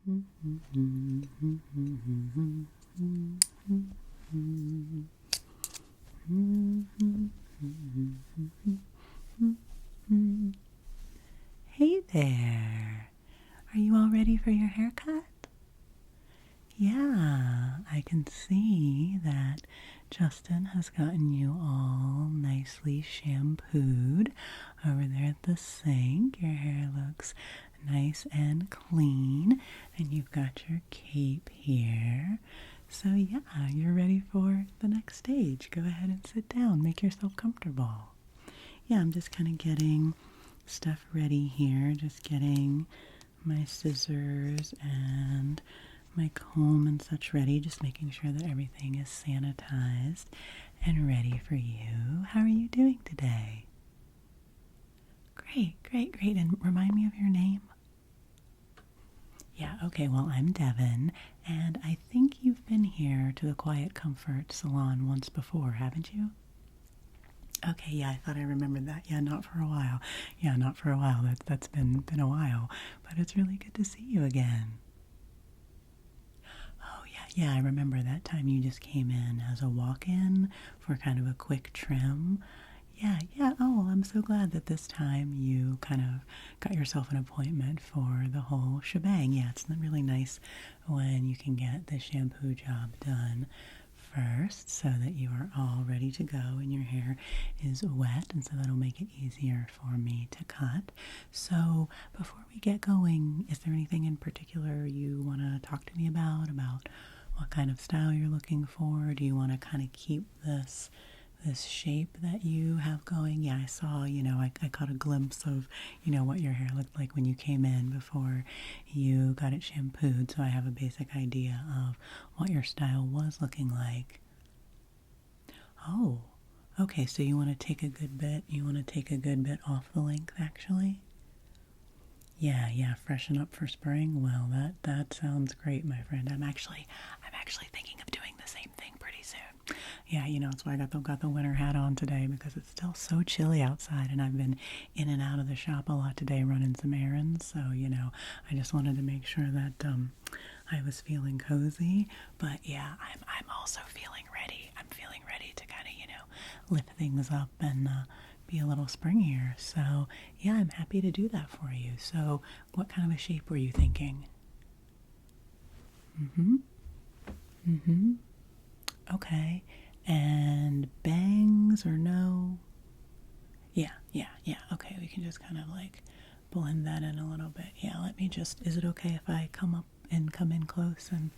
Hey there! Are you all ready for your haircut? Yeah, I can see that Justin has gotten you all nicely shampooed over there at the sink. Your hair looks nice and clean, and you've got your cape here. So yeah, you're ready for the next stage. Go ahead and sit down. Make yourself comfortable. Yeah, I'm just kind of getting stuff ready here. Just getting my scissors and my comb and such ready. Just making sure that everything is sanitized and ready for you. How are you doing today? Great, great, great. And remind me of your name. Yeah, okay, well, I'm Devan, and I think you've been here to the Quiet Comfort Salon once before, haven't you? Okay, yeah, I thought I remembered that. Yeah, not for a while. Yeah, not for a while. That's been a while, but it's really good to see you again. Oh, yeah, I remember that time you just came in as a walk-in for kind of a quick trim. Yeah. Oh, well, I'm so glad that this time you kind of got yourself an appointment for the whole shebang. Yeah, it's really nice when you can get the shampoo job done first so that you are all ready to go and your hair is wet, and so that'll make it easier for me to cut. So before we get going, is there anything in particular you want to talk to me about what kind of style you're looking for? Do you want to kind of keep this shape that you have going? Yeah, I saw, I caught a glimpse of, what your hair looked like when you came in before you got it shampooed, so I have a basic idea of what your style was looking like. Oh, okay, so you want to take a good bit off the length, actually? Yeah, freshen up for spring. Well, that sounds great, my friend. I'm actually thinking of doing the same thing pretty soon. Yeah, that's why I got the winter hat on today, because it's still so chilly outside, and I've been in and out of the shop a lot today running some errands. So, I just wanted to make sure that I was feeling cozy. But yeah, I'm also feeling ready. I'm feeling ready to kind of, lift things up and be a little springier. So yeah, I'm happy to do that for you. So what kind of a shape were you thinking? Okay. And bangs or no? Yeah. Okay, we can just kind of like blend that in a little bit. Yeah, is it okay if I come in close and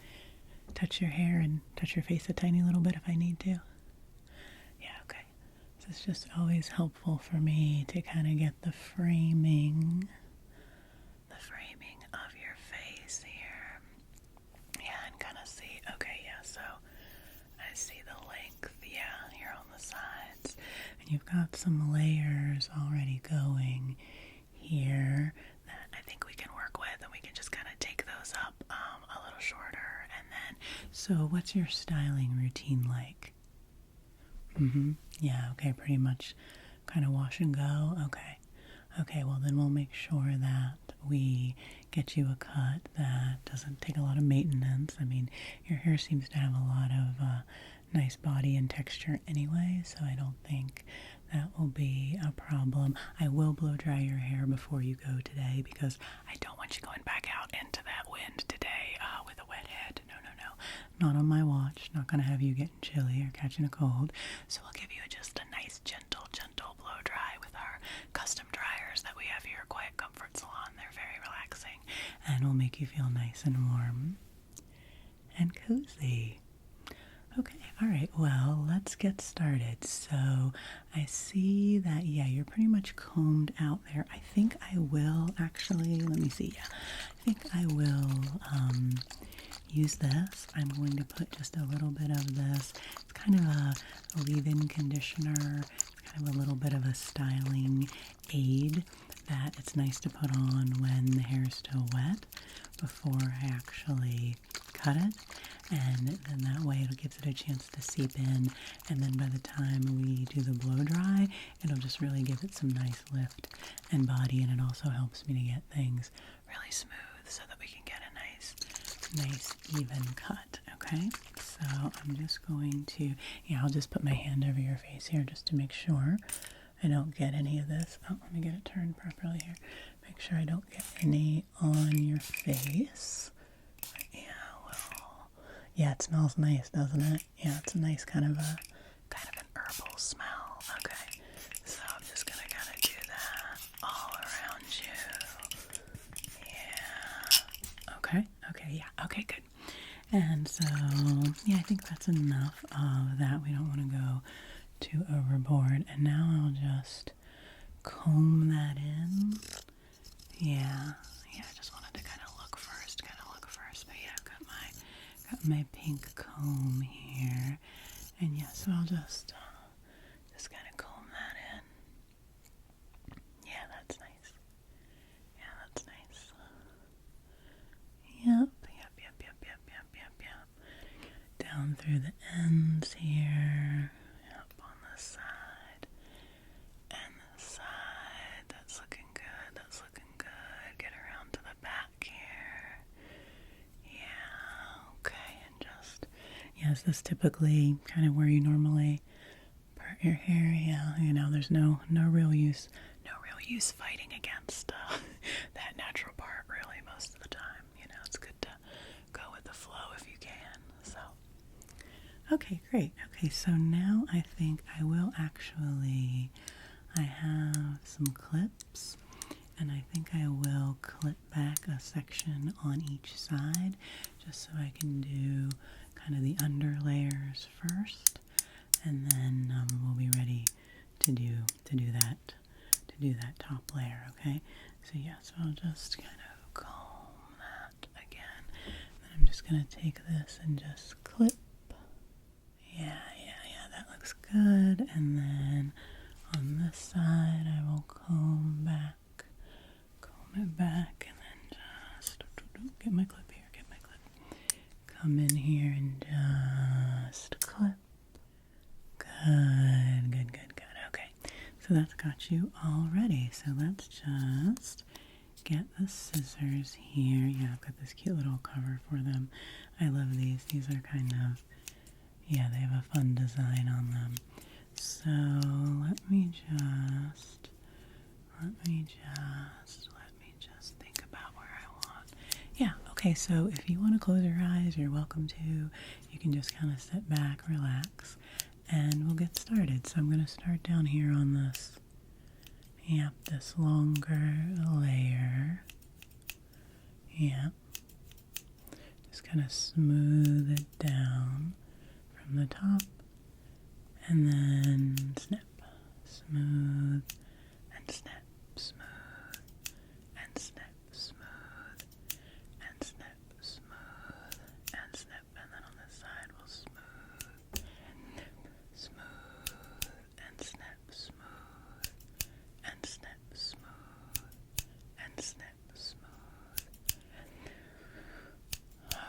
touch your hair and touch your face a tiny little bit if I need to? Yeah, okay. So it's just always helpful for me to kind of get the framing of your face here. Yeah, and kind of see, okay, yeah, so I see the length, yeah, here on the sides. And you've got some layers already going here that I think we can work with, and we can just kind of take those up a little shorter. And then, so what's your styling routine like? Yeah, okay, pretty much kind of wash and go. Okay, well then we'll make sure that we get you a cut that doesn't take a lot of maintenance. I mean, your hair seems to have a lot of nice body and texture anyway, so I don't think that will be a problem. I will blow dry your hair before you go today, because I don't want you going back out into that wind today with a wet head. No. Not on my watch. Not going to have you getting chilly or catching a cold. So I'll give you just a nice gentle blow dry with our custom dryers that we have here at Quiet Comfort Salon. They're very relaxing and will make you feel nice and warm and cozy. Okay, all right, well, let's get started. So I see that, yeah, you're pretty much combed out there. I think I will actually, let me see, yeah, I think I will use this. I'm going to put just a little bit of this. It's kind of a leave-in conditioner, kind of a little bit of a styling aid that it's nice to put on when the hair is still wet before I actually cut it. And then that way it gives it a chance to seep in, and then by the time we do the blow dry, it'll just really give it some nice lift and body, and it also helps me to get things really smooth so that we can get a nice nice even cut, okay? So I'm just going to, yeah, I'll just put my hand over your face here just to make sure I don't get any of this. Oh, let me get it turned properly here. Make sure I don't get any on your face. Yeah, well, yeah, it smells nice, doesn't it? Yeah, it's a nice kind of an herbal smell. Okay, so I'm just gonna kind of do that all around you. Yeah. Okay, yeah, okay, good. And so, yeah, I think that's enough of that. We don't want to go too overboard. And now I'll just comb that in. Yeah, I just wanted to kind of look first. But yeah, I've got my pink comb here. And yeah, so I'll just kind of comb that in. Yeah, that's nice. Yeah, that's nice. Yep. Down through the ends here. Yep, on the side. And the side. That's looking good. Get around to the back here. Yeah, okay. And just, yeah, is this typically kind of where you normally part your hair? Yeah, you know, there's no real use fighting against that natural part, really, most of the time. You know, it's good to go with the flow if you can. So, okay, great. Okay, so now I think I will actually, I have some clips, and I think I will clip back a section on each side, just so I can do kind of the under layers first, and then we'll be ready to do that top layer. Okay, so yeah, so I'll just kind of comb that again. Then I'm just gonna take this and just clip. Yeah, that looks good. And then on this side, I will comb it back, and then just get my clip here. Come in here and just clip. Good. Okay, so that's got you all ready. So let's just get the scissors here. Yeah, I've got this cute little cover for them. I love these. These are kind of, yeah, they have a fun design on them. So let me just think about where I want. Yeah, okay, so if you want to close your eyes, you're welcome to. You can just kind of sit back, relax, and we'll get started. So I'm going to start down here on this, yep, this longer layer. Yep. Just kind of smooth it down from the top, and then snip, smooth, and snip, smooth, and snip, smooth, and snip, smooth, and snip, and then on this side we'll smooth, and snip, smooth, and snip, smooth, and snip, smooth.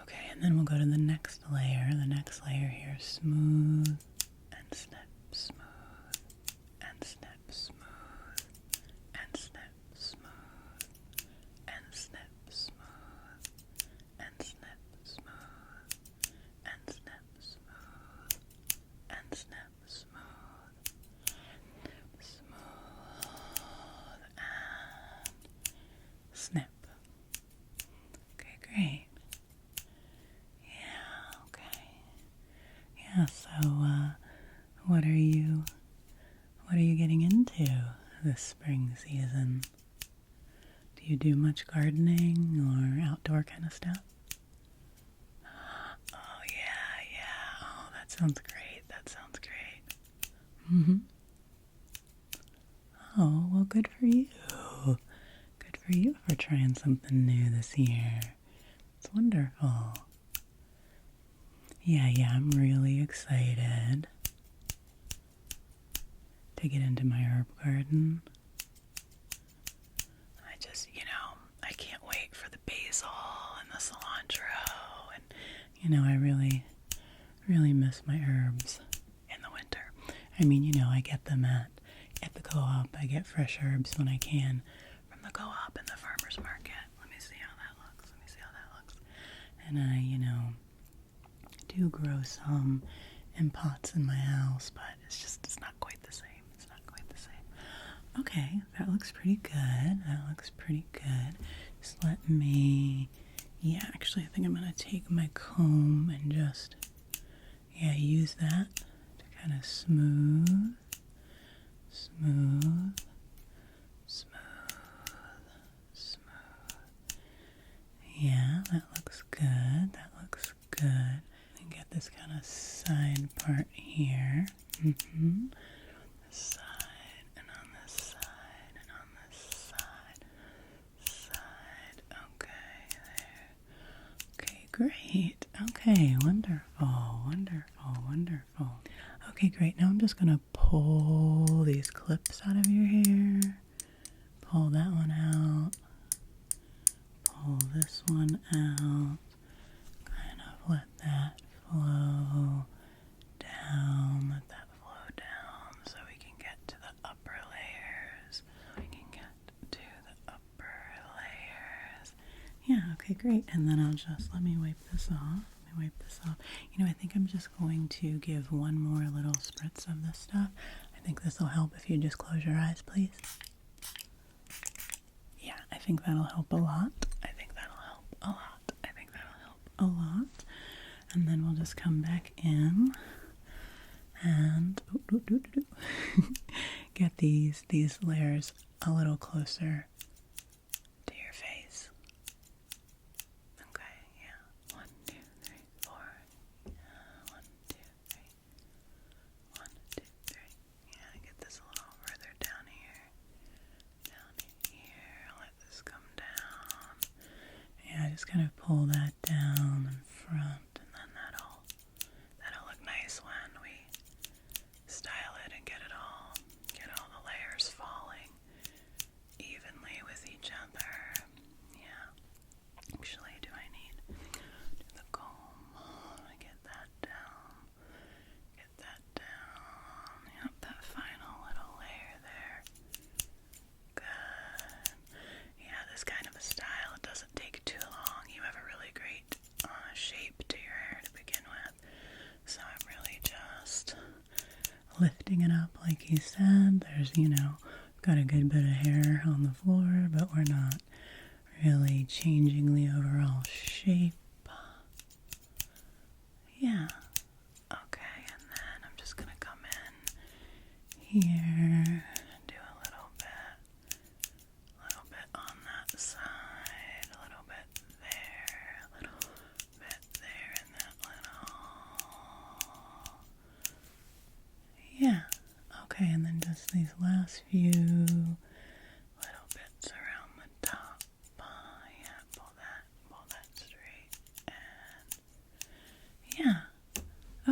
Okay, and then we'll go to the next layer. The next layer here, smooth, and snip, smooth, and snip, smooth, and snip, smooth, and snip, smooth, and snip, smooth, and snip, smooth, and snip, smooth, and snip. Okay, great. Yeah, okay. Yeah, so what are you getting into this spring season? Do you do much gardening or outdoor kind of stuff? Oh, yeah. Oh, that sounds great. Mm-hmm. Oh, well, good for you. Good for you for trying something new this year. It's wonderful. Yeah, I'm really excited to get into my herb garden. I can't wait for the basil and the cilantro, and I really miss my herbs in the winter. I mean, I get them at the co-op. I get fresh herbs when I can from the co-op and the farmer's market. Let me see how that looks. And do grow some in pots in my house, but it's not quite the same. It's not quite the same. Okay, that looks pretty good. That looks pretty good. Just let me, yeah, actually I think I'm going to take my comb and just, yeah, use that to kind of smooth. Yeah, that looks good. That looks good. And get this kind of side part here. On this side, and on this side, and on this side. Okay, there. Okay, great. Okay, wonderful. Okay, great. Now I'm just going to pull these clips out of your hair. Pull that one out. Pull this one out. Kind of let that flow down. Let that flow down so we can get to the upper layers. Yeah, okay, great. And then I'll just, let me wipe this off. You know, I think I'm just going to give one more little spritz of this stuff. I think this will help if you just close your eyes, please. Yeah, I think that'll help a lot. And then we'll just come back in and get these layers a little closer to your face. Okay, yeah. 1, 2, 3, 4. 1, 2, 3. 1, 2, 3. Yeah, get this a little further down here. Let this come down. Yeah, just kind of pull that down in front, and then that'll look nice when we style it and get all the layers falling evenly with each other. Yeah. Actually, do I need the comb? Get that down. Yep, that final little layer there. Good. Yeah, this kind of a style, it doesn't take too long. You have a really great shape to your hair to begin with. So I'm really just lifting it up like you said. There's, got a good bit of hair on the floor, but we're not really changing the overall shape. Yeah. Okay, and then I'm just gonna come in here and do a little bit on that side, a little bit there, a little bit there, and that little. Yeah. Okay, and then just these last few little bits around the top. Yeah, pull that straight, and yeah.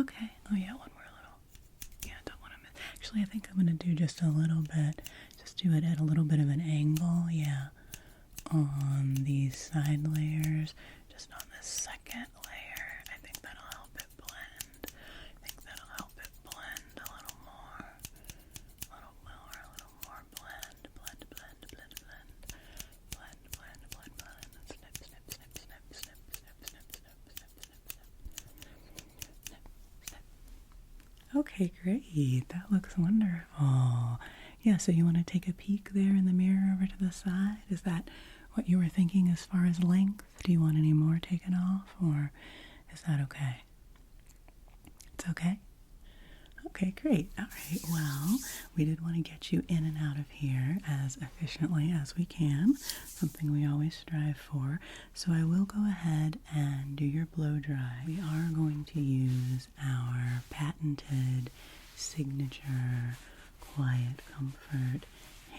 Okay. Oh yeah, one more little. Yeah, don't want to miss. Actually, I think I'm gonna do just a little bit. Just do it at a little bit of an angle. Yeah, on these side layers, just on this second layer. I think that'll help it blend. A little more. Blend. Snip. Okay, great. That looks wonderful. Yeah, so you want to take a peek there in the mirror over to the side? Is that what you were thinking as far as length? Do you want any more taken off, or is that okay? It's okay? Okay, great. All right, well, we did want to get you in and out of here as efficiently as we can, something we always strive for. So I will go ahead and do your blow dry. We are going to use our patented signature Quiet Comfort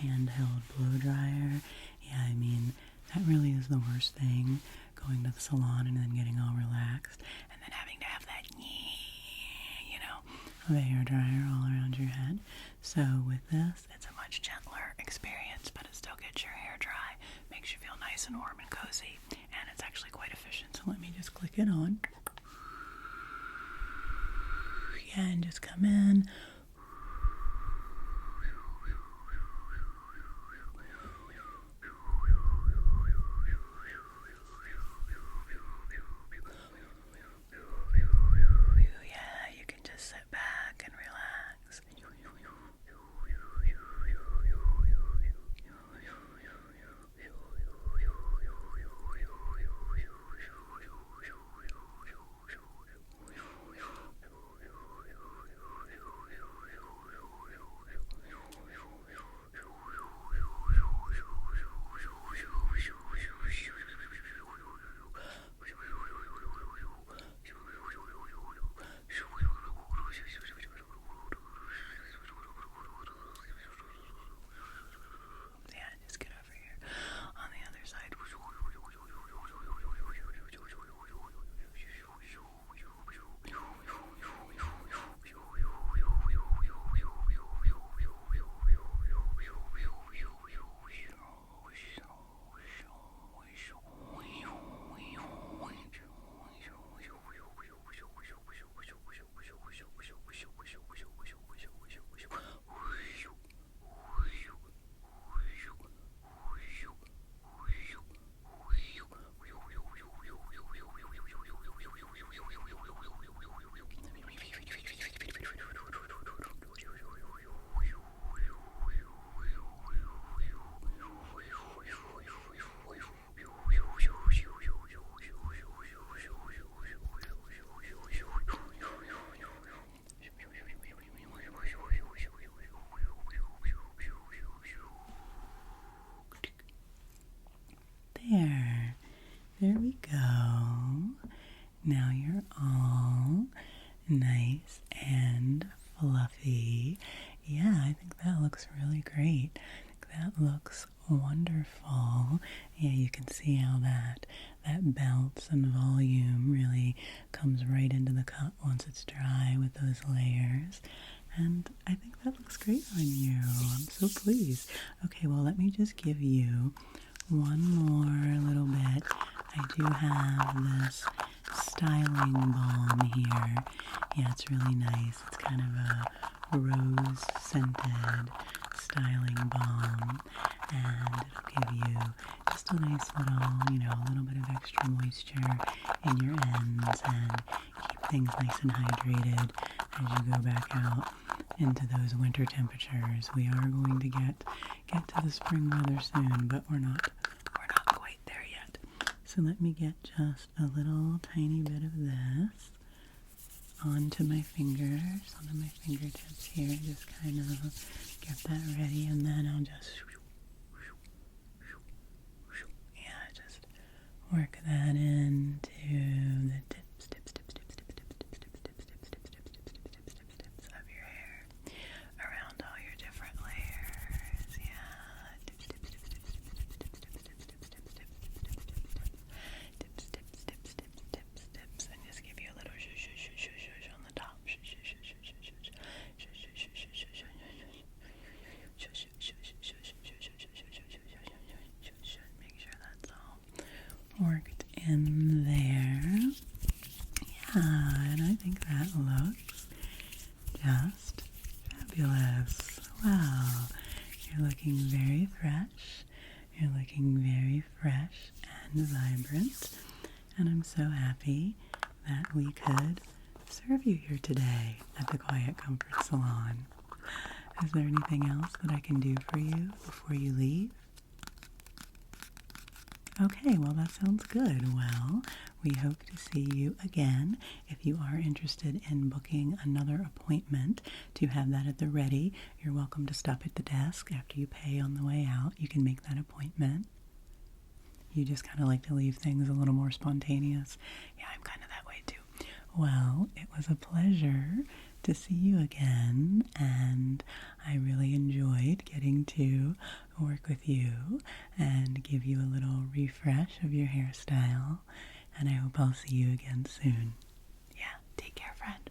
handheld blow dryer. Yeah, I mean, that really is the worst thing, going to the salon and then getting all relaxed and then having to have that of a hair dryer all around your head. So with this, it's a much gentler experience, but it still gets your hair dry, makes you feel nice and warm and cozy, and it's actually quite efficient. So let me just click it on. Yeah, and just come in. Now you're all nice and fluffy. Yeah, I think that looks really great. That looks wonderful. Yeah, you can see how that bounce and volume really comes right into the cut once it's dry with those layers. And I think that looks great on you. I'm so pleased. Okay, well, let me just give you one more little bit. I do have this styling balm here. Yeah, it's really nice. It's kind of a rose scented styling balm, and it'll give you just a nice little, a little bit of extra moisture in your ends and keep things nice and hydrated as you go back out into those winter temperatures. We are going to get to the spring weather soon, but we're not quite there yet. So let me get just a little tiny bit of this onto my fingers, onto my fingertips here. Just kind of get that ready, and then I'll just just work that into the tips of your hair, around all your different layers. Yeah, tips, and just give you a little shush on the top. Make sure that's all worked in there. Yeah, and I think that looks just fabulous. Wow, you're looking very fresh. You're looking very fresh and vibrant. And I'm so happy that we could serve you here today at the Quiet Comfort Salon. Is there anything else that I can do for you before you leave? Okay, well, that sounds good. Well, we hope to see you again. If you are interested in booking another appointment to have that at the ready, you're welcome to stop at the desk after you pay on the way out. You can make that appointment. You just kind of like to leave things a little more spontaneous. Yeah, I'm kind of that way too. Well, it was a pleasure to see you again, and I really enjoyed getting to work with you and give you a little refresh of your hairstyle, and I hope I'll see you again soon. Yeah, take care, friend.